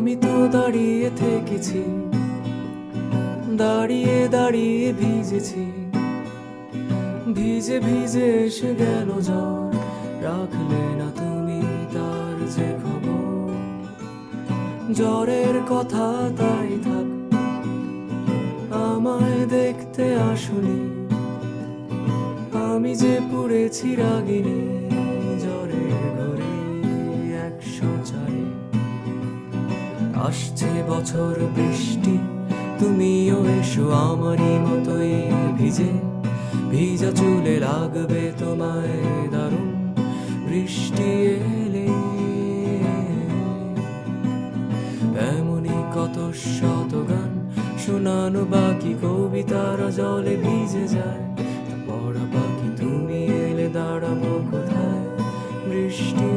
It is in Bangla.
আমি তো দাঁড়িয়ে থেকেছি, দাঁড়িয়ে দাঁড়িয়ে ভিজেছি, ভিজে ভিজে এসে গেল জ্বর। রাখলে না তুমি তার যে খবর, জ্বরের কথা তাই থাক, আমায় দেখতে আসনি। আমি যে পুড়েছি রাগিনী, জ্বরের ঘরে 104। আসছে বছর বৃষ্টি, তুমিও এসো আমারই মতোই ভিজে, ভিজা চুলে লাগবে তোমায় দারুণ বৃষ্টি এলে। এমনই কত শত গান শোনানো বাকি, কবিতারা জলে ভিজে যায়। পড়া বাকি, তুমি এলে দাঁড়াবো কোথায় বৃষ্টি